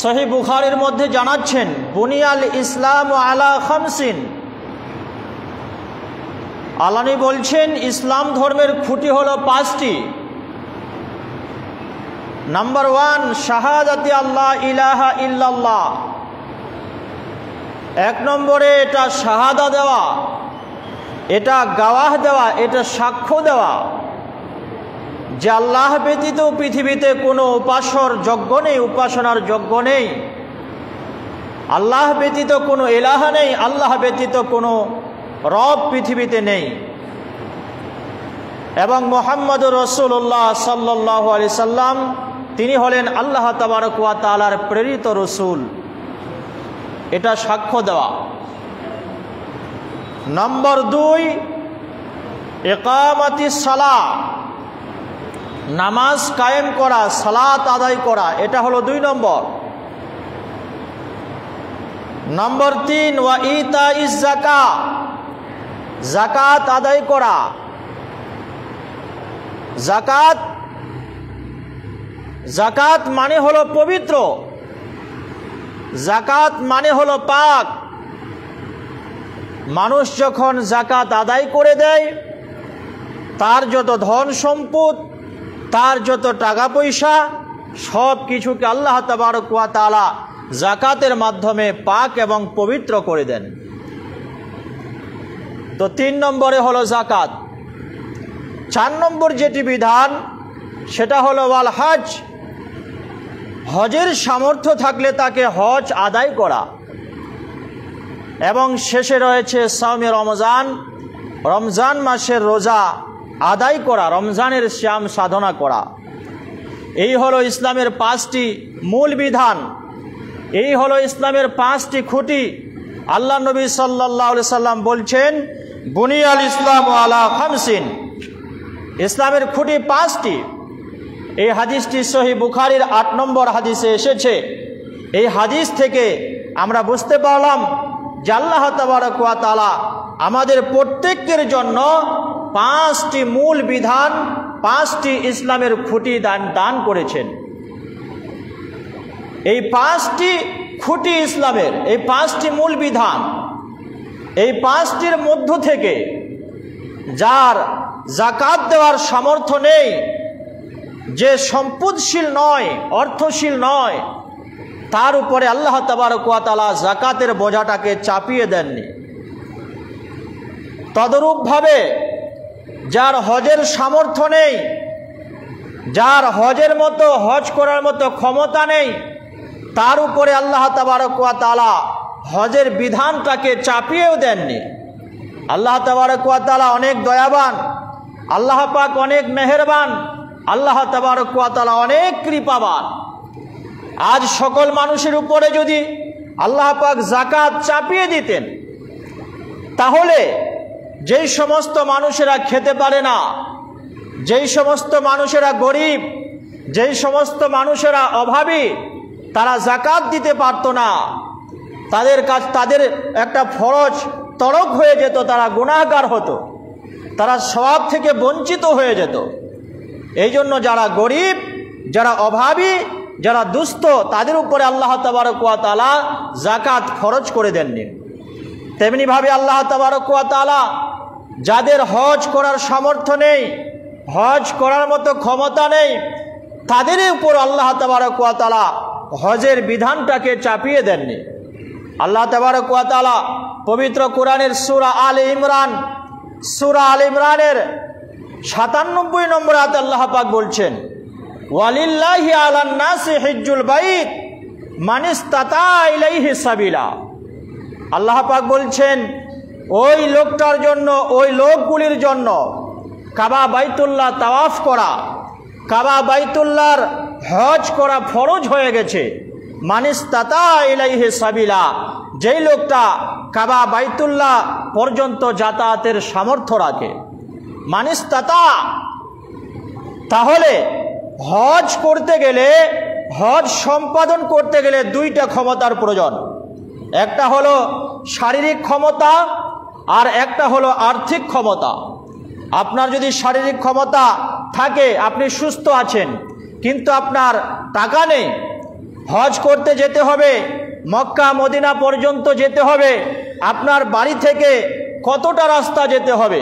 সহিহ বুখারীর মধ্যে জানাচ্ছেন, বুনিয়াল ইসলাম আলা খামসিন, আল্লাহ নবী বলছেন ইসলাম ধর্মের খুঁটি হলো 5টি। নাম্বার 1, শাহাদাতি আল্লাহ ইলাহা ইল্লাল্লাহ। 1 নম্বরে এটা শাহাদা দেওয়া, এটা গাওয়াহ দেওয়া, এটা সাক্ষ্য দেওয়া যে আল্লাহ ব্যতীত পৃথিবীতে কোনো উপাসর যোগ্য নেই, উপাসনার যোগ্য নেই। আল্লাহ ব্যতীত কোনো ইলাহা নেই, আল্লাহ ব্যতীত কোনো রব পৃথিবীতে নেই। এবং মুহাম্মদুর রাসূলুল্লাহ সাল্লাল্লাহু আলাইহি সাল্লাম তিনি হলেন আল্লাহ তাবারক ওয়া তাআলার প্রেরিত রসুল, এটা সাক্ষ্য দেওয়া। নম্বর 2, ইকামাতিস সালাহ, নামাজ কায়েম করা, সালাত আদায় করা, এটা হলো 2 নম্বর। নম্বর 3, ওয়া ইতাইজ যাকাত, যাকাত আদায় করা। যাকাত মানে হলো পবিত্র, যাকাত মানে হলো পাক। মানুষ যখন যাকাত আদায় করে দেয়, তার যত ধন সম্পদ, তার যত টাকা পয়সা, সব কিছুকে আল্লাহ তাবারক ওয়া তাআলা যাকাতের মাধ্যমে পাক এবং পবিত্র করে দেন। তো 3 নম্বরে হলো যাকাত। 4 নম্বর যেটি বিধান সেটা হলো ওয়াল হজ, হজের সামর্থ্য থাকলে তাকে হজ আদায় করা। এবং শেষে রয়েছে সাওমে রমজান, রমজান মাসের রোজা আদায় করা, রমজানের সিয়াম সাধনা করা। এই হলো ইসলামের 5টি মূল বিধান, এই হলো ইসলামের 5টি খুঁটি। আল্লাহ নবী সাল্লাল্লাহু আলাইহি সাল্লাম বলছেন, বুনিয়াল ইসলাম আলা খামসিন, ইসলামের খুঁটি 5টি। এই হাদিসটি সহিহ বুখারীর 8 নম্বর হাদিসে এসেছে। এই হাদিস থেকে আমরা বুঝতে পারলাম যে আল্লাহ তাবারক ওয়া তাআলা আমাদের প্রত্যেকের জন্য 5টি মূল বিধান, 5টি ইসলামের খুঁটি দান করেছেন। এই 5টি খুঁটি ইসলামের, এই 5টি মূল বিধান, এই 5টির মধ্য থেকে যার যাকাত দেওয়ার সামর্থ্য নেই, যে সম্পদশীল নয়, অর্থশীল নয়, তার উপরে আল্লাহ তাবারক ওয়া তাআলা যাকাতের বোঝাটাকে চাপিয়ে দেননি। তদরূপভাবে যার হজের সামর্থ্য নেই, যার হজের মতো হজ করার মতো ক্ষমতা নেই, তার উপরে আল্লাহ তাবারক ওয়া তাআলা হজের বিধানটাকে চাপিয়েও দেননি। আল্লাহ তাবারক ওয়া তাআলা অনেক দয়াবান, আল্লাহ পাক অনেক মেহেরবান, আল্লাহ তাবারক ওয়া তাআলা অনেক কৃপাবান। আজ সকল মানুষের উপরে যদি আল্লাহ পাক যাকাত চাপিয়ে দিতেন, তাহলে যেই সমস্ত মানুষেরা খেতে পারে না, যেই সমস্ত মানুষেরা গরিব, যেই সমস্ত মানুষেরা অভাবী, তারা যাকাত দিতে পারতো না। তাদের একটা ফরজ তরক হয়ে যেত, তারা গুনাহগার হতো, তারা সওয়াব থেকে বঞ্চিত হয়ে যেত। এই জন্য যারা গরিব, যারা অভাবী, যারা দুস্থ, তাদের উপরে আল্লাহ তাবারক ওয়া তাআলা যাকাত খরচ করে দেননি। তেমনিভাবে আল্লাহ তাবারক ওয়া তাআলা যাদের হজ করার সামর্থ্য নেই, হজ করার মতো ক্ষমতা নেই, তাদের উপর আল্লাহ তাবারক ওয়া তাআলা হজের বিধানটাকে চাপিয়ে দেননি। আল্লাহ তাবারক ওয়া তাআলা পবিত্র কোরআনের সূরা আলে ইমরানের 97 নম্বর আয়াতে আল্লাহ পাক বলছেন, ওয়ালিল্লাহি আলান নাসি হিজ্জুল বাইত মান ইসতাতা ইলাইহি সাবিলা। আল্লাহ পাক বলছেন, ওই লোকটার জন্য, ওই লোকগুলির জন্য কাবা বাইতুল্লাহ তাওয়াফ করা, কাবা বাইতুল্লাহর হজ করা ফরজ হয়ে গেছে। মান ইসতাতা ইলাইহি সাবিলা, যেই লোকটা কাবা বাইতুল্লাহ পর্যন্ত যাতায়াতের সামর্থ্য রাখে। মান ইসতাতা, তাহলে হজ করতে গেলে, হজ সম্পাদন করতে গেলে 2টা ক্ষমতার প্রয়োজন। একটা হলো শারীরিক ক্ষমতা, আর একটা হলো আর্থিক ক্ষমতা। আপনার যদি শারীরিক ক্ষমতা থাকে, আপনি সুস্থ আছেন, কিন্তু আপনার টাকা নেই, হজ করতে যেতে হবে, মক্কা মদিনা পর্যন্ত যেতে হবে, আপনার বাড়ি থেকে কতটা রাস্তা যেতে হবে?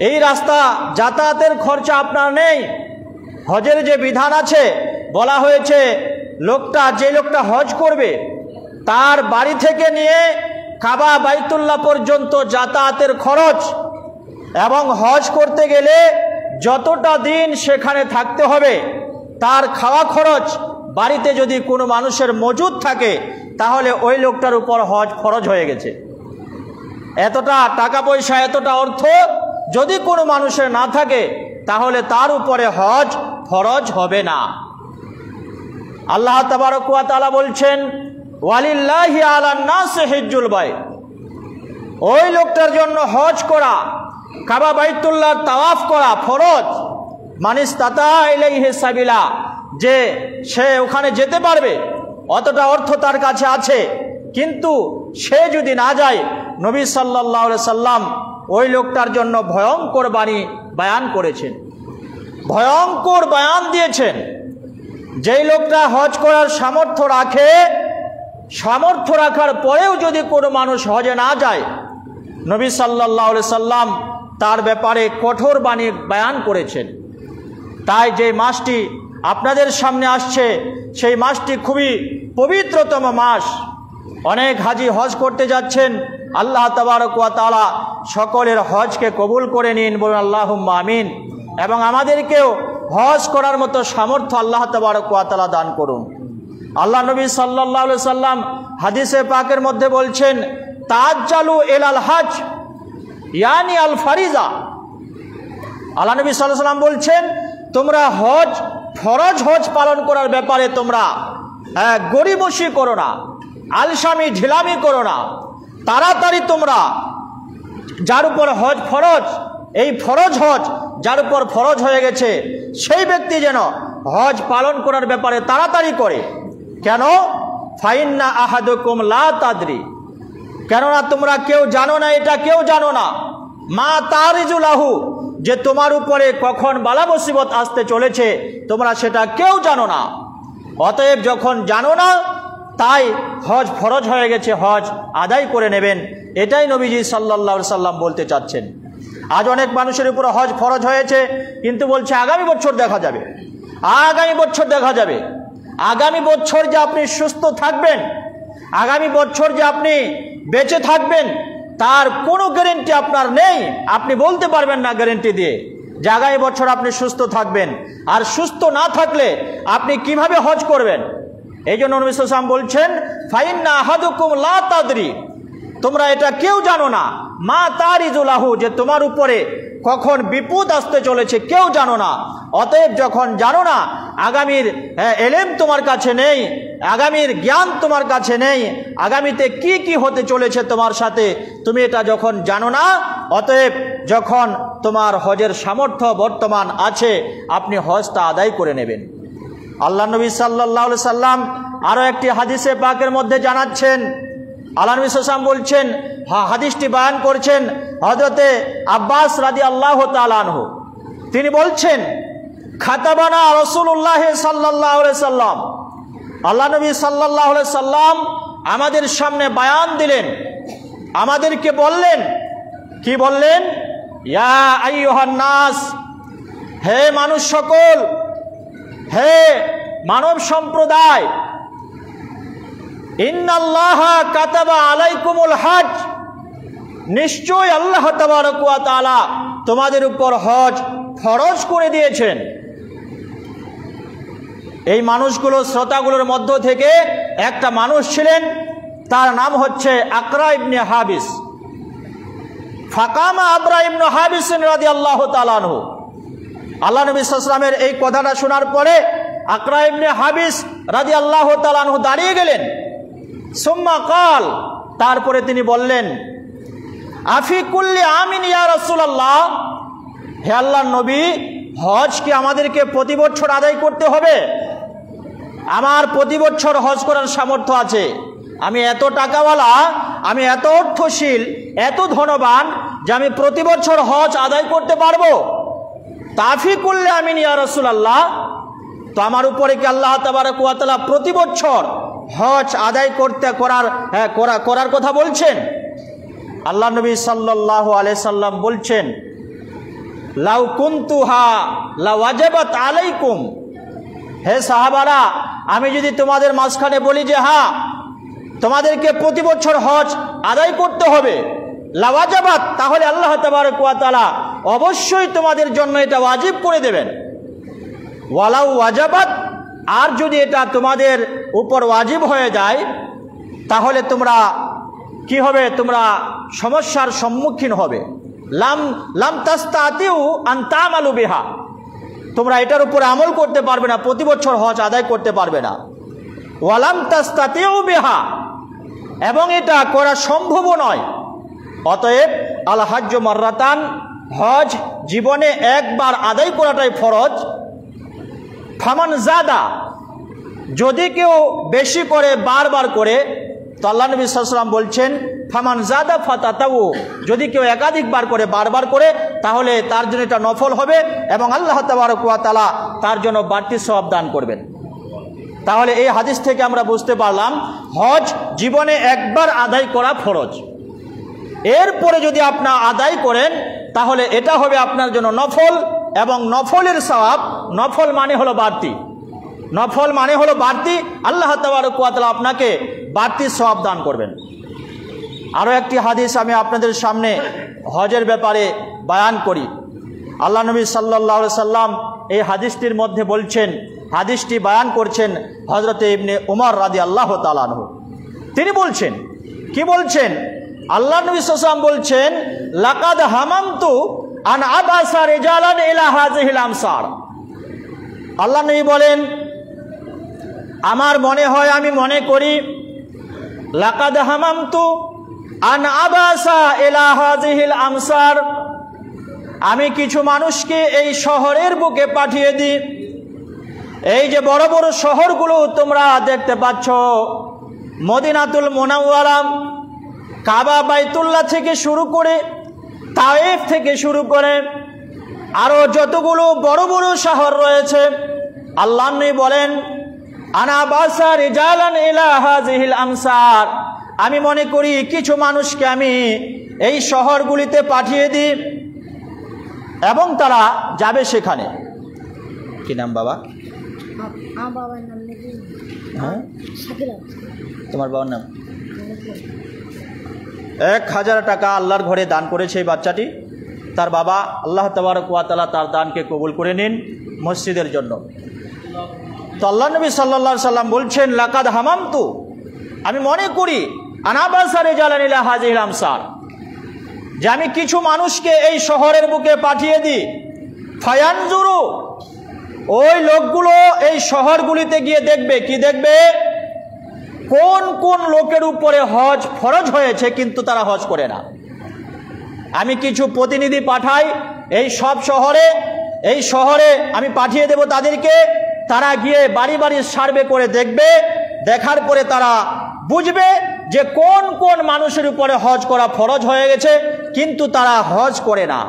এই রাস্তা যাতায়াতের খরচা আপনার নেই। হজের যে বিধান আছে, বলা হয়েছে যে লোকটা হজ করবে তার বাড়ি থেকে নিয়ে কাবা বাইতুল্লাহ পর্যন্ত যাতায়াতের খরচ, এবং হজ করতে গেলে যতটা দিন সেখানে থাকতে হবে তার খাওয়া খরচ, বাড়িতে যদি কোনো মানুষের মজুদ থাকে তাহলে ওই লোকটার উপর হজ ফরজ হয়ে গেছে। এতটা টাকা পয়সা, এতটা অর্থ যদি কোনো মানুষের না থাকে তাহলে তার উপরে হজ ফরজ হবে না। আল্লাহ তাবারক ওয়া তাআলা বলছেন, ওয়ালিল্লাহি আলান নাসি হিজ্জুল বাইত, ওই লোকটার জন্য হজ করা, কাবা বাইতুল্লাহ তাওয়াফ করা ফরজ। মানিস্তাতা ইলাইহি সাবিলা, যে সে ওখানে যেতে পারবে, অতটা অর্থ তার কাছে আছে, কিন্তু সে যদি না যায়, নবী সাল্লাল্লাহু আলাইহি সাল্লাম ওই লোকটার জন্য ভয়ঙ্কর বাণী বয়ান করেছেন, ভয়ঙ্কর বয়ান দিয়েছেন। যেই লোকটা হজ করার সামর্থ্য রাখে, সামর্থ্য রাখার পরেও যদি কোনো মানুষ হজে না যায়, নবী সাল্লাল্লাহু আলাইহি সাল্লাম তার ব্যাপারে কঠোর বাণী বয়ান করেছেন। তাই যে মাসটি আপনাদের সামনে আসছে, সেই মাসটি খুবই পবিত্রতম মাস। অনেক হাজি হজ করতে যাচ্ছেন, আল্লাহ তাবারক ওয়া তাআলা সকলের হজকে কবুল করে নিন, বলুন আল্লাহুম্মা আমিন। এবং আমাদেরকেও হজ করার মতো সামর্থ্য আল্লাহ তাবারক ওয়া তাআলা দান করুন। আল্লাহ নবী সাল্লাল্লাহু আলাইহি সাল্লাম হাদিসে পাকের মধ্যে বলছেন, তাআজ্জালু ইলাল হজ ইয়ানি আল ফারিজা। আল্লাহ নবী সাল্লাল্লাহু আলাইহি সাল্লাম বলছেন, তোমরা হজ, ফরজ হজ পালন করার ব্যাপারে তোমরা গরিবসি করো না, আলসামি ঢিলামি করো না, তাড়াতাড়ি তোমরা, যার উপর হজ ফরজ, এই ফরজ হজ যার উপর ফরজ হয়ে গেছে সেই ব্যক্তি যেন হজ পালন করার ব্যাপারে তাড়াতাড়ি করে। কেন? ফাইন্না আহাদুকুম লা তাদরি, কেননা তোমরা কেউ জানো না, এটা কেউ জানো না, মা তারিজুলাহু, যে তোমার উপরে কখন বালা মুসিবত আসতে চলেছে তোমরা সেটা কেউ জানো না। অতএব যখন জানো না, তাই হজ ফরজ হয়ে গেছে, হজ আদায় করে নেবেন। এটাই নবীজি সাল্লাল্লাহু আলাইহি সাল্লাম বলতে চাচ্ছেন। আজ অনেক মানুষের উপর হজ ফরজ হয়েছে, কিন্তু বলছে আগামী বছর দেখা যাবে, আগামী বছর দেখা যাবে। আগামী বছর যে আপনি সুস্থ থাকবেন, আগামী বছর যে আপনি বেঁচে থাকবেন, তার কোনো গ্যারেন্টি আপনার নেই। আপনি বলতে পারবেন না গ্যারেন্টি দিয়ে যে আগামী বছর আপনি সুস্থ থাকবেন। আর সুস্থ না থাকলে আপনি কিভাবে হজ করবেন? এই জন্য নবী সাল্লাল্লাহু আলাইহি ওয়াসাল্লাম বলছেন, ফাইন্না আহাদুকুম লা তাদরি, তোমরা এটা কেউ জানো না, মা তারিজুলাহু, যে তোমার উপরে কখন বিপদ আসতে চলেছে কেউ জানো না। অতএব যখন জানো না, আগামীর এলেম তোমার কাছে নেই, আগামীর জ্ঞান তোমার কাছে নেই, আগামীতে কি কি হতে চলেছে তোমার সাথে তুমি এটা যখন জানো না, অতএব যখন তোমার হজের সামর্থ্য বর্তমান আছে, আপনি হজটা আদায় করে নেবেন। আল্লাহ নবী সাল্লাল্লাহু আলাইহি সাল্লাম আরও একটি হাদিসে পাকের মধ্যে জানাচ্ছেন, আল্লাহ নবী সাল্লাল্লাহু আলাইহি সাল্লাম বলছেন, হাদিসটি বয়ান করছেন হযরতে আব্বাস রাদিয়াল্লাহু তাআলা আনহু। তিনি বলছেন, খাতাবানা রাসূলুল্লাহ সাল্লাল্লাহু আলাইহি সাল্লাম, আল্লাহ নবী সাল্লাল্লাহু আলাইহি সাল্লাম আমাদের সামনে বয়ান দিলেন, আমাদেরকে বললেন, কি বললেন? ইয়া আইয়ুহান নাস, হে মানুষ সকল, হে মানব সম্প্রদায়, ইন্নাল্লাহা কাতাবা আলাইকুমুল হজ, নিশ্চয় আল্লাহ তাবারক ওয়া তাআলা তোমাদের উপর হজ ফরজ করে দিয়েছেন। এই মানুষগুলো, শ্রোতাগুলোর মধ্য থেকে একটা মানুষ ছিলেন, তার নাম হচ্ছে আকরা ইবনে হাবিস। ফাকামা আকরা ইবনে হাবিস রাদিয়াল্লাহু তাআলা আনহু। আল্লাহ নবী সাল্লাল্লাহু আলাইহি ওয়াসাল্লামের এই কথাটা শোনার পরে আকরা ইবনে হাবিস রাদিয়াল্লাহু তাআলা আনহু দাঁড়িয়ে গেলেন। সুম্মা কাল, তারপরে তিনি বললেন, আফি কুল্লি আমিন ইয়া রাসূলুল্লাহ, হে আল্লাহর নবী, হজ কি আমাদেরকে প্রতি বছর আদায় করতে হবে? আমার প্রতি বছর হজ করার সামর্থ্য আছে, আমি এত টাকাওয়ালা, আমি এত অর্থশীল, এত ধনবান যে আমি প্রতি বছর হজ আদায় করতে পারবো। তাফি কুল্লি আমিন ইয়া রাসূলুল্লাহ, তো আমার উপরে কি আল্লাহ তাবারক ওয়া তাআলা প্রতি বছর হজ আদায় করার কথা বলছেন? আল্লাহ নবী সাল্লাল্লাহু আলাইহি সাল্লাম বলছেন, লাউ কুনতুহা লাওয়াজাবাত আলাইকুম, হে সাহাবারা, আমি যদি তোমাদের মাঝখানে বলি যে হ্যাঁ তোমাদেরকে প্রতি বছর হজ আদায় করতে হবে, লাওয়াজাবাত, তাহলে আল্লাহ তাবারক ওয়া তাআলা অবশ্যই তোমাদের জন্য এটা ওয়াজিব করে দেবেন। ওয়ালাউ ওয়াজাবাত, আর যদি এটা তোমাদের উপর ওয়াজিব হয়ে যায় তাহলে তোমরা কি হবে? তোমরা সমস্যার সম্মুখীন হবে। লাম তাস্তাতিউ আন তা'মালু বিহা, তোমরা এটার উপরে আমল করতে পারবে না, প্রতি বছর হজ আদায় করতে পারবে না। ওয়ালাম তাস্তাতিউ বিহা, এবং এটা করা সম্ভবও নয়। অতএব আল হজ্জ মাররাতান, হজ জীবনে একবার আদায় করাটাই ফরজ। ফামান জাদা, যদি কেউ বেশি করে বারবার করে, তো আল্লাহ নবী সাল্লাল্লাহু আলাইহি ওয়াসাল্লাম বলছেন ফামান জাদা ফাতাতাউ, যদি কেউ একাধিকবার করে বারবার করে তাহলে তার জন্য এটা নফল হবে এবং আল্লাহ তাবারক ওয়া তাআলা তার জন্য বাড়তি সওয়াব দান করবেন। তাহলে এই হাদিস থেকে আমরা বুঝতে পারলাম হজ জীবনে একবার আদায় করা ফরজ। এরপরে যদি আপনি আদায় করেন তাহলে এটা হবে আপনার জন্য নফল, এবং নফলের সওয়াব, নফল মানে হলো বাড়তি, নফল মানে হলো বাড়তি, আল্লাহ তাবারক ওয়া তাআলা আপনাকে বাড়তি সওয়াব দান করবেন। আরও একটি হাদিস আমি আপনাদের সামনে হজের ব্যাপারে বয়ান করি। আল্লাহ নবী সাল্লাল্লাহু আলাইহি সাল্লাম এই হাদিসটির মধ্যে বলছেন, হাদিসটি বয়ান করছেন হযরতে ইবনে উমর রাদিয়াল্লাহু তাআলা আনহু। তিনি বলছেন, কি বলছেন? আল্লাহ নবী সাল্লাল্লাহু আলাইহি ওয়াসাল্লাম বলছেন, লাকাদ হামামতু আন আবাসা রিজালান ইলা হাযিহিল আমসার। আল্লাহ নবী বলেন, আমার মনে হয়, আমি মনে করি, লাকাদ হামামতু আন আবাসা ইলা হাযিহিল আমসার, আমি কিছু মানুষকে এই শহরের বুকে পাঠিয়ে দিই। এই যে বড় বড় শহরগুলো তোমরা দেখতে পাচ্ছ, মদিনাতুল মুনাওয়ারা, কাবা বাইতুল্লাহ থেকে শুরু করে, তায়েফ থেকে শুরু করে আরো যতগুলো বড় বড় শহর রয়েছে, আল্লাহ নবী বলেন, আনা বাসা রিজালান ইলা হাযিহিল আমসার, আমি মনে করি কিছু মানুষকে আমি এই শহরগুলিতে পাঠিয়ে দিই এবং তারা যাবে সেখানে। কি নাম বাবা? বাবার নাম নাকি? হ্যাঁ, শাকিল। তোমার বাবার নাম? 1000 টাকা আল্লাহর ঘরে দান করেছে এই বাচ্চাটি। তার বাবা, আল্লাহ তাবারক ওয়া তাআলা তার দানকে কবুল করে নিন মসজিদের জন্য। তো আল্লাহ নবী সাল্লাল্লাহু আলাইহি সাল্লাম বলছেন, লাকাদ হামামতু, আমি মনে করি, আনা বাসা রিজালান ইলা হাযিহিল আমসার, যে আমি কিছু মানুষকে এই শহরের বুকে পাঠিয়ে দিই। ফায়ানজুরু, ওই লোকগুলো এই শহরগুলিতে গিয়ে দেখবে, কি দেখবে? কোন কোন লোকের উপরে হজ ফরজ হয়েছে কিন্তু তারা হজ করে না। আমি কিছু প্রতিনিধি পাঠাই এই সব শহরে, এই শহরে আমি পাঠিয়ে দেব তাদেরকে, তারা গিয়ে বাড়ি বাড়ি সার্ভে করে দেখবে, দেখার পরে তারা বুঝবে যে কোন কোন মানুষের উপরে হজ করা ফরজ হয়ে গেছে কিন্তু তারা হজ করে না।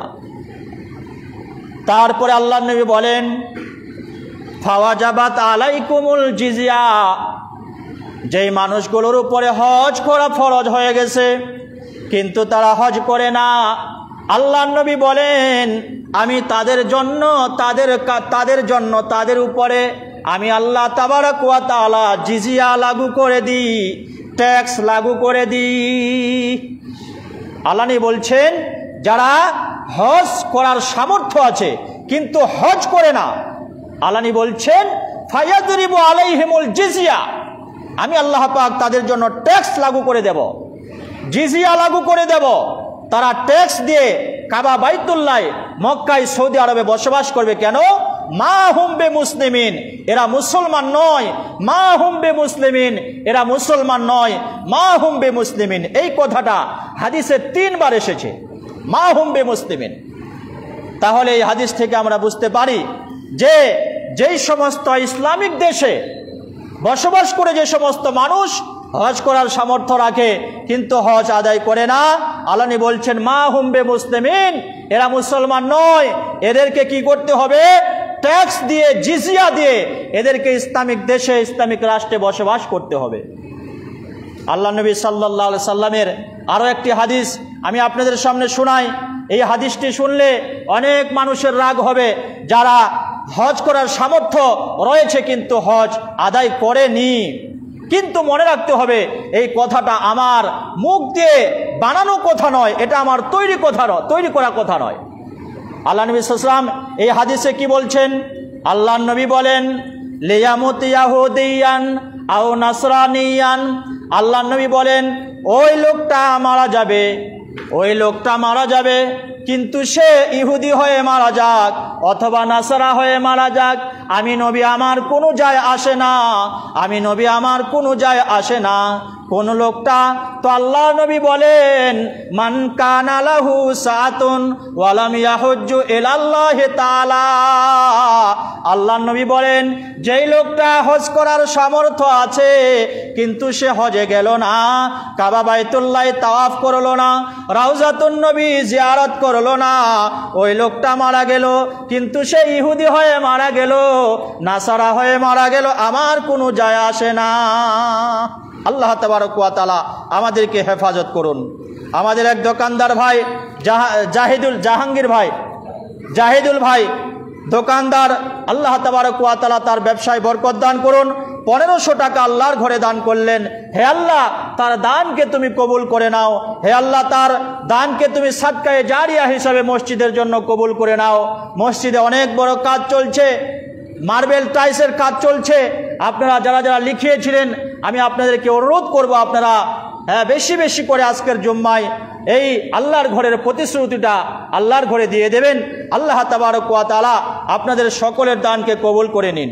তারপরে আল্লাহ নবী বলেন, ফাওয়াজাবাত আলাইকুমুল জিজিয়া, যেই মানুষগুলোর উপরে হজ করা ফরজ হয়ে গেছে কিন্তু তারা হজ করে না, আল্লাহ নবী বলেন, আমি তাদের জন্য তাদের উপরে আমি আল্লাহ তাবারক ওয়া তাআলা জিজিয়া লাগু করে দিই, ট্যাক্স লাগু করে দিই। আল্লাহ নবী বলছেন, যারা হজ করার সামর্থ্য আছে কিন্তু হজ করে না, আল্লাহ নবী বলছেন, ফায়াদরিবু আলাইহিমুল জিজিয়া, আমি আল্লাহ পাক তাদের জন্য ট্যাক্স লাগু করে দেব, জিজিয়া লাগু করে দেব। তারা ট্যাক্স দিয়ে কাবা বাইতুল্লাহ মক্কায় সৌদি আরবে বসবাস করবে। কেন? মা হুম বে মুসলিমিন, এরা মুসলমান নয়। মা হুম বে মুসলিমিন, এরা মুসলমান নয়। মা হুম বে মুসলিমিন, এই কথাটা হাদিসে 3 বার এসেছে, মা হুম বে মুসলিমিন। তাহলে এই হাদিস থেকে আমরা বুঝতে পারি যে যেই সমস্ত ইসলামিক দেশে বসবাস করে যে সমস্ত মানুষ হজ করার সামর্থ্য রাখে কিন্তু হজ আদায় করে না, আল্লাহ বলছেন, মা হুম বে মুসলিমিন, এরা মুসলমান নয়। এদেরকে কি করতে হবে? ট্যাক্স দিয়ে, জিজিয়া দিয়ে এদেরকে ইসলামিক দেশে, ইসলামিক রাষ্ট্রে বসবাস করতে হবে। আল্লাহ নবী সাল্লাল্লাহু আলাইহি সাল্লামের আরও একটি হাদিস আমি আপনাদের সামনে শোনাই। এই হাদিসটি শুনলে অনেক মানুষের রাগ হবে, যারা হজ করার সামর্থ্য রয়েছে কিন্তু হজ আদায় করেনি। কিন্তু মনে রাখতে হবে, এই কথাটা আমার মুখ দিয়ে বানানো কথা নয়, এটা আমার তৈরি করা কথা নয়। আল্লাহ নবী সাল্লাল্লাহু আলাইহি ওয়াসাল্লাম এই হাদিসে কি বলছেন? আল্লাহ নবী বলেন, লিয়ামুত ইয়াহুদিয়ান আও নাসরানিয়ান। আল্লাহ নবী বলেন, ওই লোকটা মারা যাবে, কিন্তু সে ইহুদি হয়ে মারা যাক অথবা নাসারা হয়ে মারা যাক, আমি নবী আমার কোনো যায় আসে না। কোন লোকটা? তো আল্লাহ নবী বলেন, মান কানা লাহু সাআতুন ওয়া লাম ইয়াহুজ্জু ইলাল্লাহি তাআলা। আল্লাহ নবী বলেন, যেই লোকটা হজ করার সামর্থ্য আছে কিন্তু সে হজে গেল না, কাবা বাইতুল্লাহ তাওয়াফ করলো না, রাউজাতুন নবী জিয়ারত করলো না, ওই লোকটা মারা গেল, কিন্তু সে ইহুদি হয়ে মারা গেল, নাসারা হয়ে মারা গেল, আমার কোনো যায় আসে না। আল্লাহ তাবারক ওয়া তাআলা আমাদেরকে হেফাজত করুন। আমাদের এক দোকানদার ভাই জাহিদুল ভাই দোকানদার, আল্লাহ তাবারক ওয়া তাআলা তার ব্যবসায় বরকত দান করুন। 1500 টাকা আল্লাহর ঘরে দান করলেন। হে আল্লাহ, তার দানকে তুমি কবুল করে নাও। হে আল্লাহ, তার দানকে তুমি সাদকায়ে জারিয়া হিসাবে মসজিদের জন্য কবুল করে নাও। মসজিদে অনেক বড় কাজ চলছে, মার্বেল টাইলসের কাজ চলছে। আপনারা যারা লিখিয়েছিলেন, আমি আপনাদেরকে অনুরোধ করব, আপনারা বেশি বেশি করে আজকের জুম্মায় এই আল্লাহর ঘরের প্রতিশ্রুতিটা আল্লাহর ঘরে দিয়ে দেবেন। আল্লাহ তাবারক ওয়া তাআলা আপনাদের সকলের দানকে কবুল করে নিন।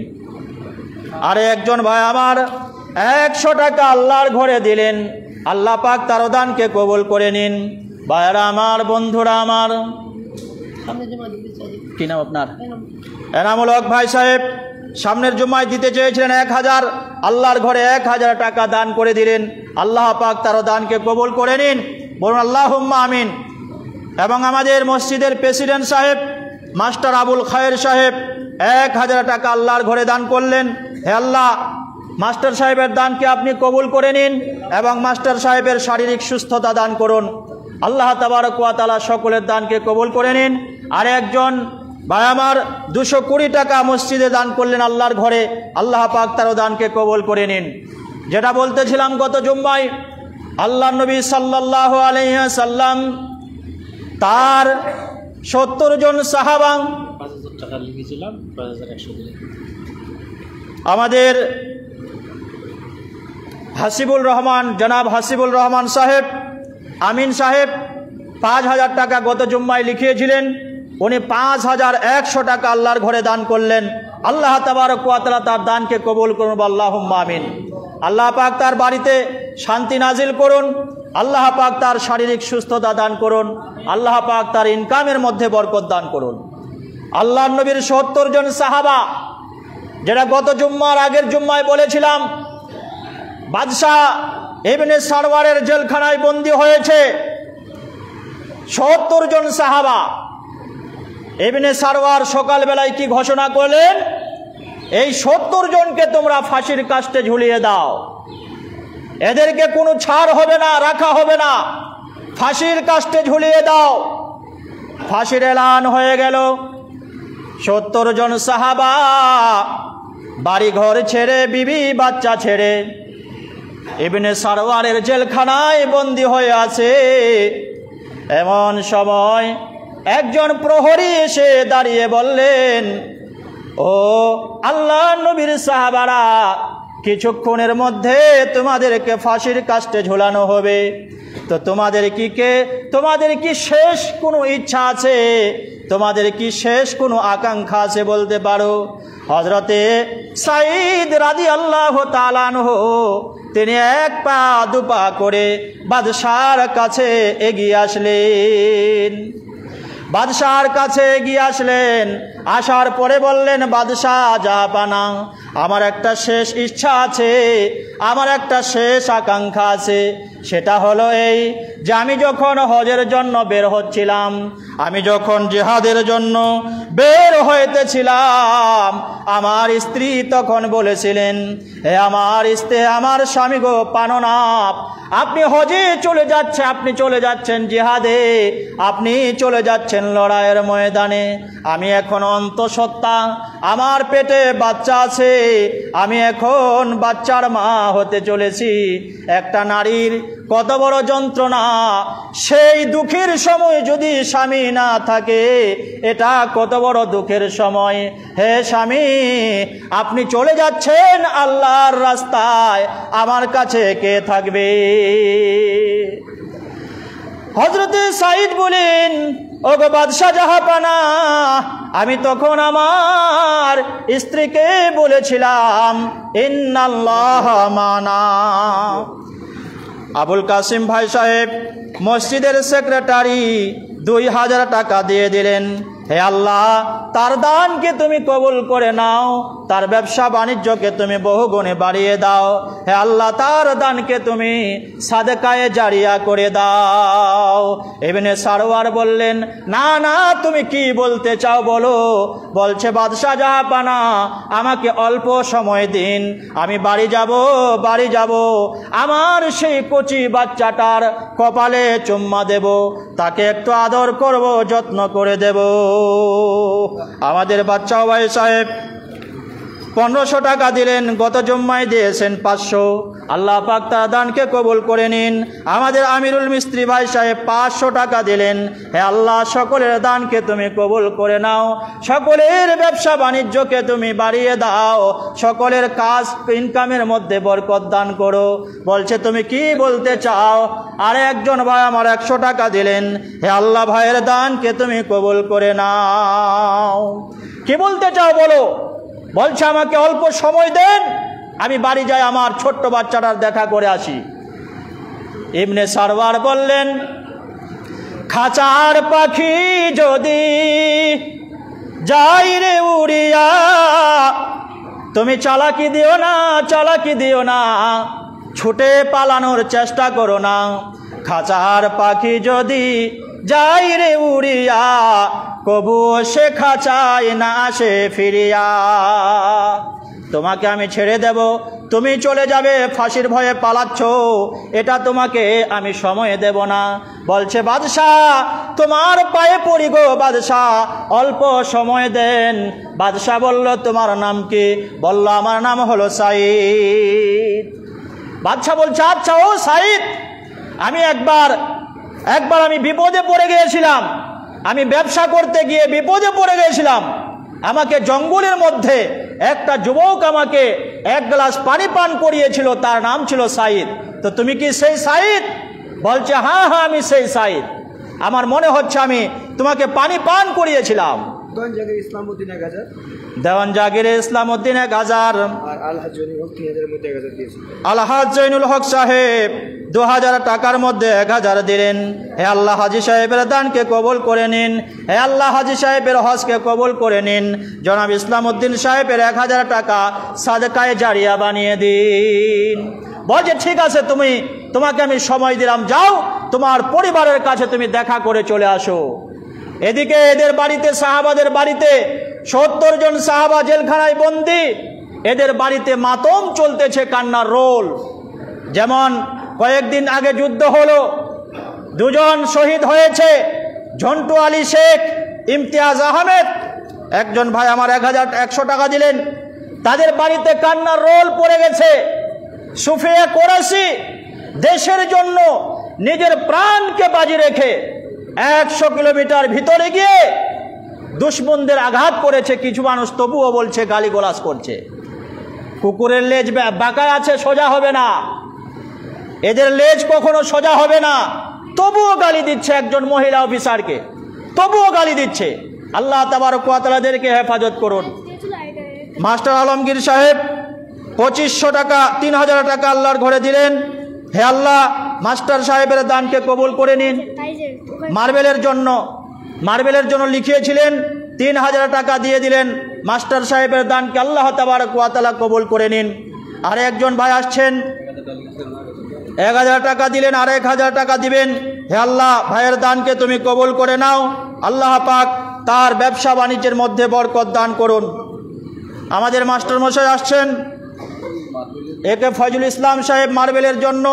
আরে একজন ভাই আমার 100 টাকা আল্লাহর ঘরে দিলেন, আল্লাহ পাক তার দানকে কবুল করে নিন। ভাইরা আমার, বন্ধুরা আমার, কি নাম আপনার? এনামুল হক ভাই সাহেব সামনের জুম্মায় দিতে চেয়েছিলেন 1000, আল্লাহর ঘরে 1000 টাকা দান করে দিলেন। আল্লাহ পাক তার দানকে কবুল করে নিন, বলুন আল্লাহুম্মা আমিন। এবং আমাদের মসজিদের প্রেসিডেন্ট সাহেব মাস্টার আবুল খায়ের সাহেব 1000 টাকা আল্লাহর ঘরে দান করলেন। হে আল্লাহ, মাস্টার সাহেবের দানকে আপনি কবুল করে নিন এবং মাস্টার সাহেবের শারীরিক সুস্থতা দান করুন। আল্লাহ তাবারক ওয়া তাআলা সকলের দানকে কবুল করে নিন। আর একজন ভাই আমার 220 টাকা মসজিদে দান করলেন আল্লাহর ঘরে, আল্লাহ পাক তার দানকে কবুল করে নিন। যেটা বলতেছিলাম গত জুম্মায়, আল্লাহ নবী সাল্লাল্লাহু আলাইহি ওয়াসাল্লাম তার 70 জন সাহাবা, 5000 টাকা লিখেছিলাম, 5100 দিলেন। আমাদের হাসিবুল রহমান, জনাব হাসিবুল রহমান সাহেব, আমিন সাহেব 5000 টাকা গত জুম্মায় লিখিয়েছিলেন। উনি 5100 টাকা আল্লাহর ঘরে দান করলেন। আল্লাহ তাবারক ওয়া তাআলা তার দানকে কবুল করুন, আল্লাহুম্মা আমিন। আল্লাহ পাক তার বাড়িতে শান্তি নাজিল করুন। আল্লাহ পাক তার শারীরিক সুস্থতা দান করুন। আল্লাহ পাক তার ইনকামের মধ্যে বরকত দান করুন। আল্লাহর নবীর 70 জন সাহাবা, যেটা গত জুম্মার আগের জুম্মায় বলেছিলাম, বাদশাহ ইবনে সারওয়ারের জেলখানায় বন্দী হয়েছে 70 জন সাহাবা। ইবনে সারওয়ার সকালবেলায় কি ঘোষণা করলেন? এই 70 জনকে তোমরা ফাঁসির কাস্টে ঝুলিয়ে দাও, এদেরকে কোনো ছাড় হবে না, রাখা হবে না, ফাঁসির কাস্টে ঝুলিয়ে দাও। ফাঁসির এলান হয়ে গেল। 70 জন সাহাবা বাড়ি ঘর ছেড়ে, বিবি বাচ্চা ছেড়ে ইবনে সারওয়ারের জেলখানায় বন্দী হয়ে আছে। এমন সময় একজন প্রহরী এসে দাঁড়িয়ে বললেন, ও আল্লাহ নবীর সাহাবারা, কিছুক্ষণের মধ্যে তোমাদেরকে ফাঁসির কাস্টে ঝোলানো হবে। তো তোমাদের কি শেষ কোনো ইচ্ছা আছে? তোমাদের কি শেষ কোনো আকাঙ্ক্ষা আছে বলতে পারো? হযরতে সাঈদ রাদিয়াল্লাহু তাআলা আনহু তিনি 1 পা 2 পা করে বাদশার কাছে এগিয়ে আসলেন। বাদশার কাছে এগিয়ে আসলেন। আসার পরে বললেন, বাদশাহ জাহাপানা, আমার একটা শেষ ইচ্ছা আছে, আমার একটা শেষ আকাঙ্ক্ষা আছে। সেটা হলো এই যে আমি যখন হজের জন্য বের হচ্ছিলাম, আমি যখন জিহাদের জন্য বের হইতেছিলাম, আমার স্ত্রী তখন বলেছিলেন, হে আমার স্ত্রী, আমার স্বামী গো পাননাপ, আপনি হজে চলে যাচ্ছেন, আপনি চলে যাচ্ছেন জিহাদে, আপনি চলে যাচ্ছেন লড়াইয়ের ময়দানে। আমি এখন অন্তঃসত্ত্বা, আমার পেটে বাচ্চা আছে, আমি এখন বাচ্চার মা হতে চলেছি। একটা নারীর কত বড় যন্ত্রণা, সেই দুঃখের সময় যদি স্বামী না থাকে, এটা কত বড় দুঃখের সময়। হে স্বামী, আপনি চলে যাচ্ছেন আল্লাহর রাস্তায়, আমার কাছে কে থাকবে? হযরতে সাঈদ বলেন, ওগো বাদশাহ জাহাপানা, আমি তখন আমার স্ত্রীকে বলেছিলাম, ইন্নাল্লাহ মানা। আবুল কাসিম ভাই সাহেব মসজিদের সেক্রেটারি 2000 টাকা দিয়ে দিলেন। হে আল্লাহ, তার দানকে তুমি কবুল করে নাও, তার ব্যবসা বাণিজ্যকে তুমি বহুগুণে বাড়িয়ে দাও। হে আল্লাহ, তার দানকে তুমি সাদকায়ে জারিয়া করে দাও। ইবনে সারওয়ার বললেন, না না, তুমি কি বলতে চাও বলো। বলছে, বাদশাহ জাহাপানা, আমাকে অল্প সময় দিন, আমি বাড়ি যাব, আমার সেই কচি বাচ্চাটার কপালে চুম্মা দেব, তাকে একটু আদর করব, যত্ন করে দেব। আমাদের বাচ্চা ভাই সাহেব 1500 টাকা দিলেন, গত জুম্মায় দিয়েছেন 500। আল্লাহ পাক তার দানকে কবুল করে নিন। আমাদের আমিরুল মিস্ত্রি ভাই সাহেব 500 টাকা দিলেন। হে আল্লাহ, সকলের দানকে তুমি কবুল করে নাও, সকলের ব্যবসা বাণিজ্যকে তুমি বাড়িয়ে দাও, সকলের কাজ ইনকামের মধ্যে বরকত দান করো। বলছে, তুমি কি বলতে চাও? আর একজন ভাই আমার 100 টাকা দিলেন। হে আল্লাহ, ভাইয়ের দানকে তুমি কবুল করে নাও। কি বলতে চাও বলো। বলছে, আমাকে অল্প সময় দেন, আমি বাড়ি যাই, আমার ছোট্ট বাচ্চাটার দেখা করে আসি। ইবনে সারওয়ার বললেন, খাঁচার পাখি যদি যাই রে উড়িয়া, তুমি চালাকি দিও না, ছুটে পালানোর চেষ্টা করো না। খাঁচার পাখি যদি যাই রে উড়িয়া, কবু সে খাঁচায় না আসে ফিরিয়া। তোমাকে আমি ছেড়ে দেব, তুমি চলে যাবে, ফাঁসির ভয়ে পালাচ্ছ, এটা তোমাকে আমি সময় দেব না। বলছে, বাদশাহ, তোমার পায়ে পড়ি গো বাদশাহ, অল্প সময় দেন। বাদশাহ বলল, তোমার নাম কি? বলল, আমার নাম হলো সাঈদ। বাদশাহ বলছে, আচ্ছা ও সাঈদ, আমি একবার আমি বিপদে পড়ে গিয়েছিলাম, আমি ব্যবসা করতে গিয়ে বিপদে পড়ে গিয়েছিলাম। আমাকে জঙ্গলের মধ্যে একটা যুবক আমাকে 1 গ্লাস পানি পান করিয়েছিল, তার নাম ছিল সাঈদ। তো তুমি কি সেই সাঈদ? বলছে, হ্যাঁ, আমি সেই সাঈদ, আমার মনে হচ্ছে আমি তোমাকে পানি পান করিয়েছিলাম। দেওয়ান জাগিরে ইসলামউদ্দিনে গাজার আর আলহাজ জৈনুল হক সাহেব 2000 টাকার মধ্যে 1000 দিলেন। হে আল্লাহ, হাজী সাহেবের দানকে কবুল করে নিন। হে আল্লাহ, হাজী সাহেবের হজকে কবুল করে নিন। জনাব ইসলামউদ্দিন সাহেবের 1000 টাকা সাদকায়ে জারিয়া বানিয়ে দিন। বলছে, ঠিক আছে, তোমাকে আমি সময় দিলাম, যাও, তোমার পরিবারের কাছে তুমি দেখা করে চলে আসো। এদিকে এদের বাড়িতে, সাহাবাদের বাড়িতে 70 জন সাহাবা জেলখানায় বন্দী, এদের বাড়িতে মাতম চলতেছে, কান্নার রোল। যেমন কয়েকদিন আগে যুদ্ধ হলো, 2 জন শহীদ হয়েছে, ঝন্টু আলী শেখ, ইমতিয়াজ আহমেদ। একজন ভাই আমার 100 টাকা দিলেন, তাদের বাড়িতে কান্নার রোল পড়ে গেছে। সুফিয়া কোরাসি দেশের জন্য নিজের প্রাণকে বাজি রেখে 100 কিলোমিটার ভিতরে গিয়ে দুশমনদের আঘাত করেছে। কিছু মানুষ তবুও বলছে, গালিগালাজ করছে। কুকুরের লেজ বাঁকা আছে, সোজা হবে না, এদের লেজ কখনো সোজা হবে না, তবুও গালি দিচ্ছে একজন মহিলা অফিসারকে, তবুও গালি দিচ্ছে। আল্লাহ তাবারক ওয়া তাআলাদেরকে হেফাজত করুন। মাস্টার আলমগীর সাহেব 2500 টাকা, 3000 টাকা আল্লাহর ঘরে দিলেন। হে আল্লাহ, মাস্টার সাহেবের দানকে কবুল করে নিন। মার্বেলের জন্য লিখিয়েছিলেন, 3000 টাকা দিয়ে দিলেন। মাস্টার সাহেবের দানকে আল্লাহ তাবারক ওয়া তাআলা কবুল করে নিন। আর একজন ভাই আসছেন 1000 টাকা দিলেন, আর 1000 টাকা দিবেন। হে আল্লাহ, ভাইয়ের দানকে তুমি কবুল করে নাও। আল্লাহ পাক তার ব্যবসা বাণিজ্যের মধ্যে বরকত দান করুন। আমাদের মাস্টার মশাই আসছেন, একে ফজল ইসলাম সাহেব মার্বেলের জন্য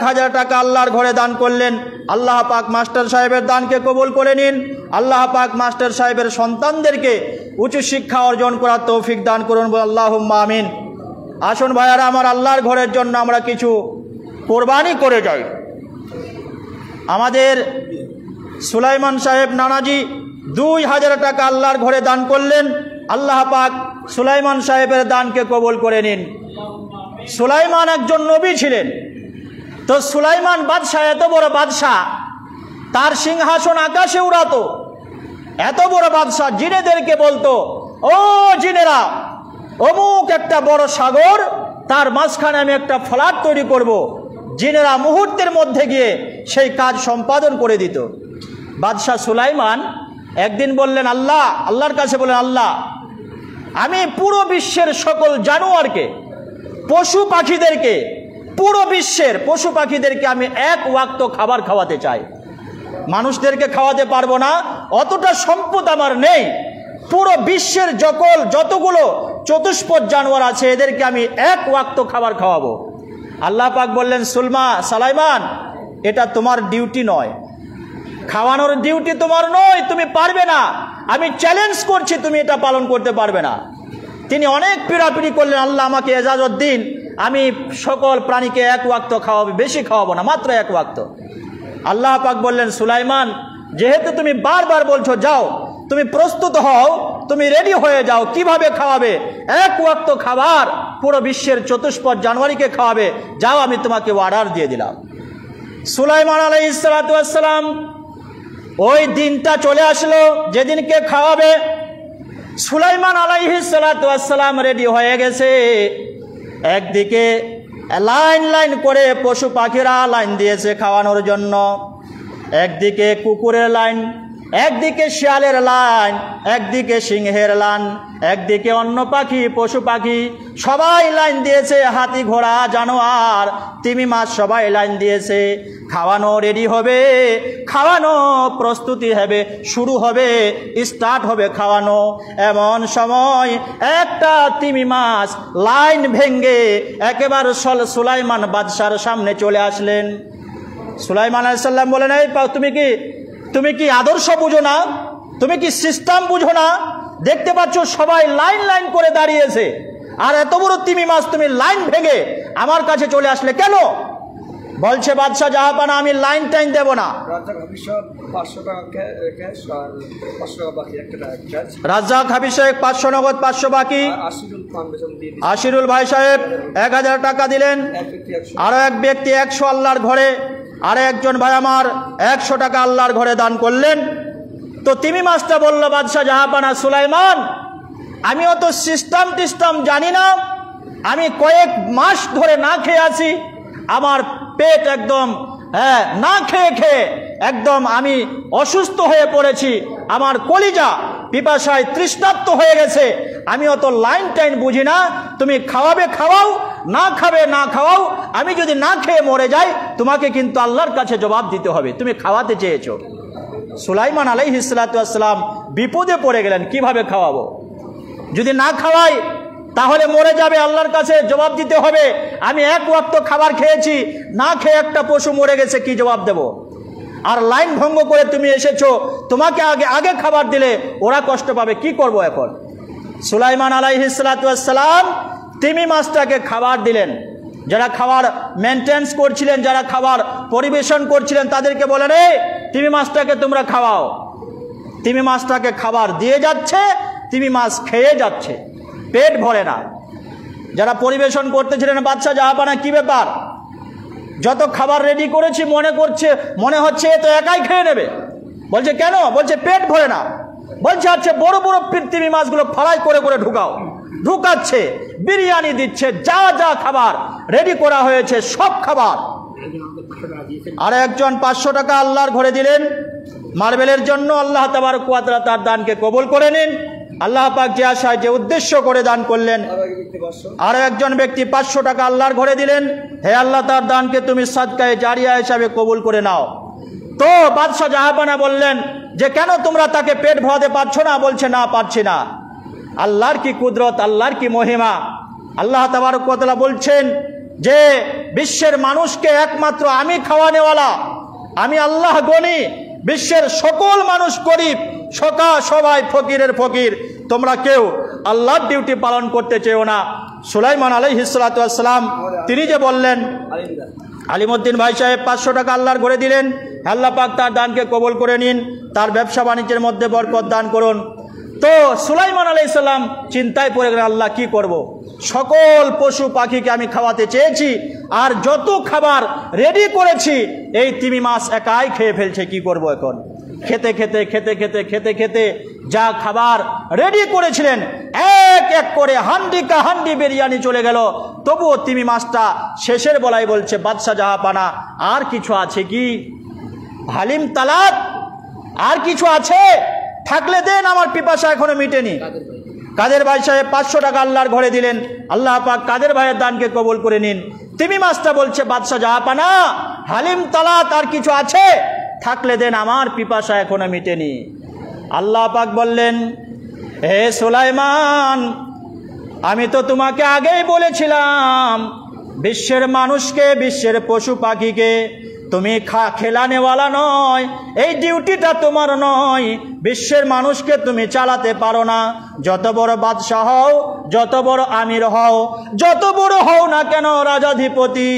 1000 টাকা আল্লাহর ঘরে দান করলেন। আল্লাহ পাক মাস্টার সাহেবের দানকে কবুল করে নিন। আল্লাহ পাক মাস্টার সাহেবের সন্তানদেরকে উচ্চ শিক্ষা অর্জন করার তৌফিক দান করুন, আল্লাহুম্মা আমিন। আসুন ভাইয়ারা আমার, আল্লাহর ঘরের জন্য আমরা কিছু কোরবানি করে যাই। আমাদের সুলাইমান সাহেব নানাজি 2000 টাকা আল্লাহর ঘরে দান করলেন। আল্লাহ পাক সুলাইমান সাহেবের দানকে কবুল করে নিন। সুলাইমান একজন নবী ছিলেন, তো সুলাইমান বাদশাহ, এত বড় বাদশাহ, তার সিংহাসন আকাশে উড়াতো। এত বড় বাদশাহ জিনেদেরকে বলতো, ও জিনেরা, অমুক একটা বড় সাগর, তার মাঝখানে আমি একটা ফ্ল্যাট তৈরি করব। জিনেরা মুহূর্তের মধ্যে গিয়ে সেই কাজ সম্পাদন করে দিত। বাদশাহ সুলাইমান একদিন বললেন, আল্লাহর কাছে বললেন, আল্লাহ, আমি পুরো বিশ্বের সকল জানোয়ারকে, পশু পাখিদেরকে, পুরো বিশ্বের পশু পাখিদেরকে আমি এক ওয়াক্ত খাবার খাওয়াতে চাই। মানুষদেরকে খাওয়াতে পারবো না, অতটা সম্পদ আমার নেই। পুরো বিশ্বের যতগুলো চতুষ্পদ জানোয়ার আছে এদেরকে আমি এক ওয়াক্ত খাবার খাওয়াবো। আল্লাহ পাক বললেন, সুলাইমান, এটা তোমার ডিউটি নয়, খাওয়ানোর ডিউটি তোমার নয়, তুমি পারবে না। আমি চ্যালেঞ্জ করছি, তুমি এটা পালন করতে পারবে না। তিনি অনেক পীড়াপিড়ি করলেন, আল্লাহ আমাকে এজাজত দিন, আমি সকল প্রাণীকে এক ওয়াক্ত খাওয়াবো, বেশি খাওয়াবো না, মাত্র এক ওয়াক্ত। আল্লাহ পাক বললেন, সুলাইমান, যেহেতু তুমি বারবার বলছো, যাও, তুমি প্রস্তুত হও, তুমি রেডি হয়ে যাও। কিভাবে খাওয়াবে? এক ওয়াক্ত খাবার পুরো বিশ্বের চতুষ্পদ জানোয়ারকে খাওয়াবে। যাও, আমি তোমাকে অর্ডার দিয়ে দিলাম। সুলাইমান আলাইহিস সালাতু ওয়াস সালাম, ওই দিনটা চলে আসলো যেদিনকে খাওয়াবে। সুলাইমান আলাইহিস সালাতু ওয়াস সালাম রেডি হয়ে গেছে। একদিকে লাইন লাইন করে পশু পাখিরা লাইন দিয়েছে খাওয়ানোর জন্য, একদিকে কুকুরের লাইন, একদিকে শিয়ালের লাইন, একদিকে সিংহের লাইন, একদিকে অন্য পাখি, পশু পাখি সবাই লাইন দিয়েছে। হাতি, ঘোড়া, জানোয়ার, তিমি মাছ সবাই লাইন দিয়েছে। খাওয়ানো রেডি হবে, খাওয়ানো প্রস্তুতি হবে, শুরু হবে, স্টার্ট হবে খাওয়ানো। এমন সময় একটা তিমি মাছ লাইন ভেঙ্গে একেবারে সুলাইমান বাদশার সামনে চলে আসলেন। সুলাইমান আলাইহিস সালাম বলেন, এই তুমি কি আদর্শ বুঝো না? তুমি কি সিস্টেম বুঝো না? দেখতে পাচ্ছ সবাই লাইন লাইন করে দাঁড়িয়েছে, আর এত বড় তিমি মাছ তুমি লাইন ভেঙে আমার কাছে চলে আসলে কেন? বলছে, বাদশাহ জাহাপানা, আমি লাইন টাইন দেব না। রাজ্জাক হাবিব সাহেব 500 নগদ, 500 বাকি। আশিরুল ভাই সাহেব 1000 টাকা দিলেন। আরো এক ব্যক্তি 100 আল্লাহর ঘরে, আর একজন ভাই আমার 100 টাকা আল্লাহর ঘরে দান করলেন। তো তিমি মাছটা বলল, বাদশাহ জাহাপানা সুলাইমান, আমি অত সিস্টেম জানি না, আমি কয়েক মাস ধরে না খেয়ে আছি, আমার পেট একদম না খেয়ে একদম আমি অসুস্থ হয়ে পড়েছি, আমার কলিজা পিপাসায় তৃষ্ণার্ত হয়ে গেছে, আমি অত লাইন টাইন বুঝি না, তুমি খাওয়াবে খাওয়াও, না খাবে না খাওয়াও, আমি যদি না খেয়ে মরে যাই তোমাকে কিন্তু আল্লাহর কাছে জবাব দিতে হবে, তুমি খাওয়াতে চেয়েছো। সুলাইমান আলাইহিস সালাতু ওয়াস সালাম বিপদে পড়ে গেলেন, কিভাবে খাওয়াবো? যদি না খাওয়াই তাহলে মরে যাবে, আল্লাহর কাছে জবাব দিতে হবে। আমি এক ওয়াক্ত খাবার খেয়েছি, না খেয়ে একটা পশু মরে গেছে, কি জবাব দেব? আর লাইন ভঙ্গ করে তুমি এসেছো, তোমাকে আগে খাবার দিলে ওরা কষ্ট পাবে, কি করব এখন? সুলাইমান আলাইহিস সালাতু ওয়াস সালাম তিমি মাছটাকে খাবার দিলেন। যারা খাবার মেনটেন্স করছিলেন, যারা খাবার পরিবেশন করছিলেন, তাদেরকে বলেন, এই তিমি মাছটাকে তোমরা খাওয়াও। তিমি মাছটাকে খাবার দিয়ে যাচ্ছে, তিমি মাছ খেয়ে যাচ্ছে, পেট ভরে না। যারা পরিবেশন করতেছিলেন, বাদশা জাহাপানা, কি ব্যাপার? যত খাবার রেডি করেছি মনে হচ্ছে এ তো একাই খেয়ে নেবে। বলছে, কেন? বলছে, পেট ভরে না। বলছে, আচ্ছা বড় বড় তিমি মাছগুলো ফ্রাই করে ঢুকাও। ঢুকাচ্ছে, বিরিয়ানি দিচ্ছে, যা যা খাবার রেডি করা হয়েছে সব খাবার। আর একজন 500 টাকা আল্লাহর ঘরে দিলেন মার্বেলের জন্য। আল্লাহ তাবারক ওয়া তাআলা তার দানকে কবুল করে নিন। আল্লাহ পাক যে আশায় যে উদ্দেশ্য করে দান করলেন, আর একজন ব্যক্তি 500 টাকা আল্লাহর ঘরে দিলেন, হে আল্লাহ তার দানকে তুমি সাদকায়ে জারিয়া হিসাবে কবুল করে নাও। তো বাদশাহ জাহাপানা বললেন যে কেন তোমরা তাকে পেট ভরাতে পারছো না? বলছে না, পারছি না। আল্লাহর কি কুদরত, আল্লাহর কি মহিমা। আল্লাহ তাবারক ওয়া তাআলা বলছেন যে বিশ্বের মানুষকে একমাত্র আমি খাওয়ানেওয়ালা, আমি আল্লাহ গনি, বিশ্বের সকল মানুষ গরিব, সবাই ফকিরের ফকির। তোমরা কেউ আল্লাহর ডিউটি পালন করতে চেও না। সুলাইমান আলাইহিস সালাতু ওয়াস সালাম তিনি যে বললেন, আলিমউদ্দিন ভাই সাহেব 500 টাকা আল্লাহর ঘরে দিলেন, আল্লাহ পাক তার দানকে কবুল করে নিন, তার ব্যবসা বাণিজ্যের মধ্যে বরকত দান করুন। তো সুলাইমান আলাইহিস সালাম চিন্তায় পড়ে গেলেন, আল্লাহ কি করব? সকল পশু পাখিকে আমি খাওয়াতে চেয়েছি, আর যত খাবার রেডি করেছি এই তিমি মাছ একাই খেয়ে ফেলছে, কি করব এখন? খেতে খেতে খেতে খেতে খেতে খেতে যা খাবার রেডি করেছিলেন এক এক করে হান্ডি বিরিয়ানি চলে গেল। তবুও তিমি মাছটা শেষের বেলায় বলছে, বাদশাহ জাহাপানা আর কিছু আছে কি? হালিম তালাত আর কিছু আছে? থাকলে দেন, আমার পিপাসা এখনো মিটেনি। কাদের ভাই সাহেব 500 টাকা আল্লাহর ঘরে দিলেন, আল্লাহ পাক কাদের ভাইয়ের দানকে কবুল করে নিন। তিমি মাছটা বলছে, বাদশাহ জাহাপানা হালিম তালাত আর কিছু আছে? থাকলে দেন, আমার পিপাসা এখনো মিটেনি। আল্লাহ পাক বললেন, হে সুলাইমান, আমি তো তোমাকে আগেই বলেছিলাম বিশ্বের মানুষকে, বিশ্বের পশু পাখিকে তুমি খেলানেওয়ালা নয়, এই ডিউটিটা তোমার নয়। বিশ্বের মানুষকে তুমি চালাতে পারো না। যত বড় বাদশাহ হও, যত বড় আমির হও, যত বড় হও না কেন রাজাধিপতি,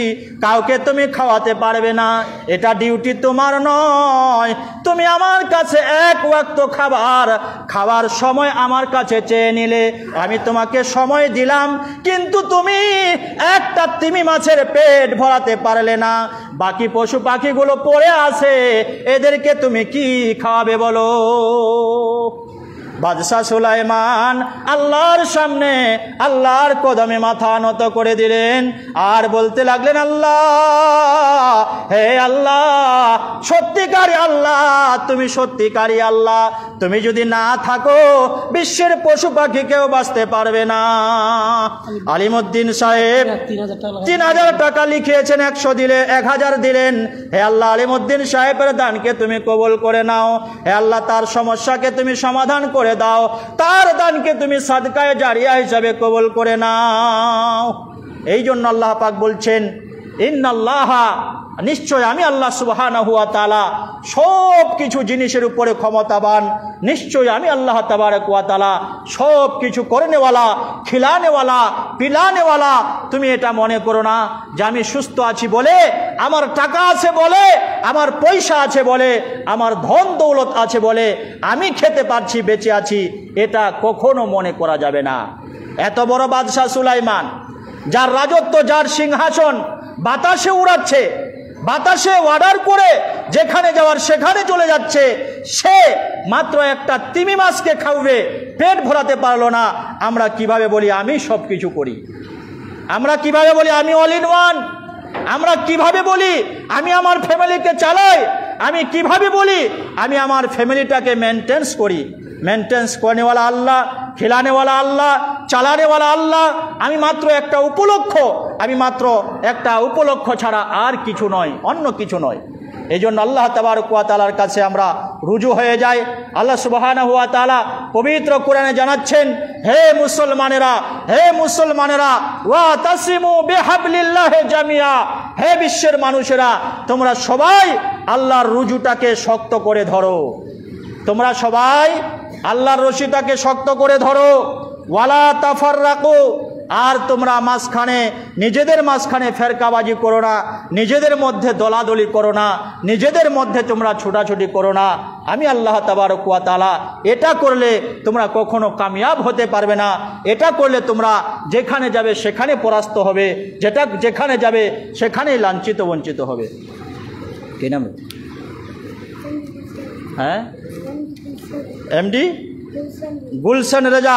কাউকে তুমি খাওয়াতে পারবে না। এটা ডিউটি তোমার নয়। তুমি আমার কাছে এক ওয়াক্ত খাবার সময় আমার কাছে চেয়ে নিলে, আমি তোমাকে সময় দিলাম, কিন্তু তুমি একটা তিমি মাছের পেট ভরাতে পারলে না। বাকি পশু পাখিগুলো পড়ে আছে, এদেরকে তুমি কি খাওয়াবে বলো? বাদশাহ সুলাইমান আল্লাহর সামনে আল্লাহর কদমে মাথা নত করে দিলেন, আর বলতে লাগলেন, আল্লাহ, হে আল্লাহ, সত্যিকারী আল্লাহ, তুমি সত্যিকারী আল্লাহ। তুমি যদি না থাকো বিশ্বের পশু পাখি কেউ বাঁচতে পারবে না। আলিমউদ্দিন সাহেব 3000 টাকা লিখিয়েছেন, 100 দিলে 1000 দিলেন। হে আল্লাহ, আলিমউদ্দিন সাহেবের দানকে তুমি কবুল করে নাও। হে আল্লাহ, তার সমস্যাকে তুমি সমাধান করে দাও, তার দানকে তুমি সাদকায়ে জারিয়া হিসাবে কবুল করে নাও। এই জন্য আল্লাহ পাক বলছেন, ইন্নাল্লাহা, নিশ্চয় আমি আল্লাহ সুবহানাহু ওয়া তাআলা সব কিছু জিনিসের উপরে ক্ষমতাবান। নিশ্চয় আমি আল্লাহ তাবারক ওয়া তাআলা সব কিছু করেনেওয়ালা, খিলানেওয়ালা, পিলানেওয়ালা। তুমি এটা মনে করো না যে আমি সুস্থ আছি বলে, আমার টাকা আছে বলে, আমার পয়সা আছে বলে, আমার ধন দৌলত আছে বলে আমি খেতে পারছি, বেঁচে আছি, এটা কখনো মনে করা যাবে না। এত বড় বাদশাহ সুলাইমান, যার রাজত্ব, যার সিংহাসন বাতাসে উড়াচ্ছে, বাতাসে অর্ডার করে যেখানে যাওয়ার সেখানে চলে যাচ্ছে, সে মাত্র একটা তিমি মাছকে খাওয়াবে, পেট ভরাতে পারলো না। আমরা কিভাবে বলি আমি সব কিছু করি? আমরা কিভাবে বলি আমি অল ইন ওয়ান? আমরা কিভাবে বলি আমি আমার ফ্যামিলিকে চালাই? আমি কিভাবে বলি আমি আমার ফ্যামিলিটাকে মেনটেন্স করি? মেনটেন্স করেনেওয়ালা আল্লাহ, খিলানেওয়ালা আল্লাহ, চালানেওয়ালা আল্লাহ। আমি মাত্র একটা উপলক্ষ ছাড়া আর কিছু নয়, অন্য কিছু নয়। এই জন্য আল্লাহ তাবারক ওয়া তাআলার কাছে আমরা রুজু হয়ে যাই। আল্লাহ সুবহানাহু ওয়া তাআলা পবিত্র কোরআনে জানাচ্ছেন, হে মুসলমানেরা, হে মুসলমানেরা, ওয়াতাসিমু বিহাবলিল্লাহি জামিয়া, হে বিশ্বের মানুষেরা, তোমরা সবাই আল্লাহর রুজুটাকে শক্ত করে ধরো। তোমরা সবাই আল্লাহর রশিটাকে শক্ত করে ধরো। ওয়ালা তাফাররাকু, আর তোমরা নিজেদের মাঝখানে ফেরকাবাজি করো না, নিজেদের মধ্যে দলাদলি করো না, নিজেদের মধ্যে তোমরা ছোটাছুটি করো না। আমি আল্লাহ তাবারক ওয়া তাআলা, এটা করলে তোমরা কখনো কামিয়াব হতে পারবে না। এটা করলে তোমরা যেখানে যাবে সেখানে পরাস্ত হবে, যেখানে যাবে সেখানেই লাঞ্ছিত বঞ্চিত হবে। কি নাম? হ্যাঁ, এমডি গুলশান রেজা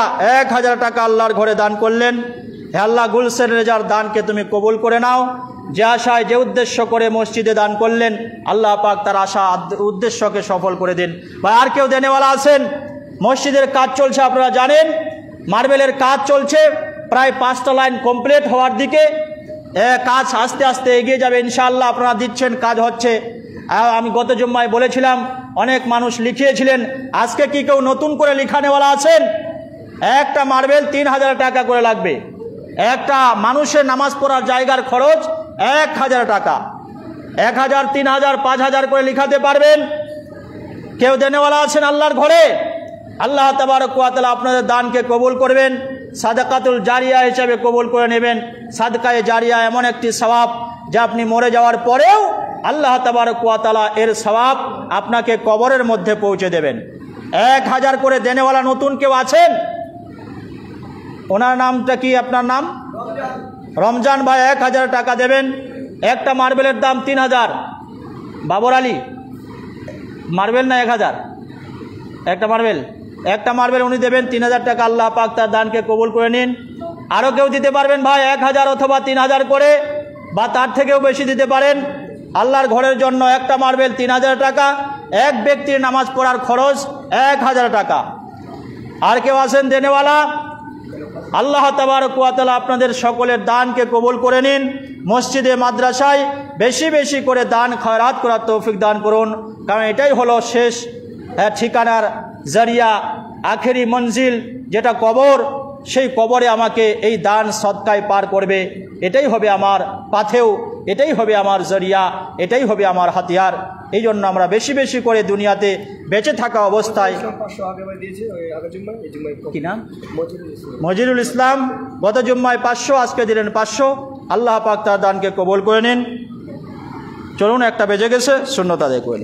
1000 টাকা আল্লাহর ঘরে দান করলেন। হে আল্লাহ, গুলশান রেজার দানকে তুমি কবুল করে নাও। যে আশায়, যে উদ্দেশ্য করে মসজিদে দান করলেন, আল্লাহ পাক তার আশা উদ্দেশ্যকে সফল করে দিন। বা আর কেউ দেনেওয়ালা আছেন? মসজিদের কাজ চলছে, আপনারা জানেন মার্বেলের কাজ চলছে, প্রায় 5টা লাইন কমপ্লিট হওয়ার দিকে। কাজ আস্তে আস্তে এগিয়ে যাবে ইনশাআল্লাহ। আপনারা দিচ্ছেন, কাজ হচ্ছে। আমি গত জুম্মায় বলেছিলাম, অনেক মানুষ লিখিয়েছিলেন। আজকে কি কেউ নতুন করে লিখানেওয়ালা আছেন? একটা মার্বেল 3000 টাকা করে লাগবে। একটা মানুষের নামাজ পড়ার জায়গার খরচ 1000 টাকা। 1000, 3000, 5000 করে লিখাতে পারবেন? কেউ দেনেওয়ালা আছেন আল্লাহর ঘরে? আল্লাহ তাবারক ওয়া তাআলা আপনাদের দানকে কবুল করবেন, সাদাকাতুল জারিয়া হিসেবে কবুল করে নেবেন। সাদকায়ে জারিয়া এমন একটি সওয়াব যা আপনি মরে যাওয়ার পরেও আল্লাহ তাবারক ওয়া তাআলা এর সওয়াব আপনাকে কবরের মধ্যে পৌঁছে দেবেন। 1000 করে দেনেওয়ালা নতুন কেউ আছেন? ওনার নামটা কি? আপনার নাম? রমজান ভাই 1000 টাকা দেবেন। একটা মার্বেলের দাম 3000। বাবর আলী, মার্বেল না 1000? একটা মার্বেল উনি দেবেন 3000 টাকা। আল্লাহ পাক তার দানকে কবুল করে নিন। আরও কেউ দিতে পারবেন ভাই 1000 অথবা 3000 করে, বা তার থেকেও বেশি দিতে পারেন। আল্লাহর ঘরের জন্য একটা মার্বেল 3000 টাকা, এক ব্যক্তির নামাজ পড়ার খরচ 1000 টাকা। আর কেউ আছেন দেনেওয়ালা? আল্লাহ তাবারক ওয়া তাআলা আপনাদের সকলের দানকে কবুল করে নিন। মসজিদে মাদ্রাসায় বেশি বেশি করে দান খয়রাত করার তৌফিক দান করুন, কারণ এটাই হলো শেষ ঠিকানার জারিয়া, আখেরি মঞ্জিল যেটা কবর। সেই কবরে আমাকে এই দান সদকায় পার করবে। এটাই হবে আমার পাথেও, এটাই হবে আমার জরিয়া, এটাই হবে আমার হাতিয়ার। এই জন্য আমরা বেশি বেশি করে দুনিয়াতে বেঁচে থাকা অবস্থায়, কি নাম? মজিরুল ইসলাম। গত জুম্মায় 500, আজকে দিলেন 500। আল্লাহ পাক তার দানকে কবুল করে নিন। চলুন, একটা বেজে গেছে, শূন্যতা দেখবেন।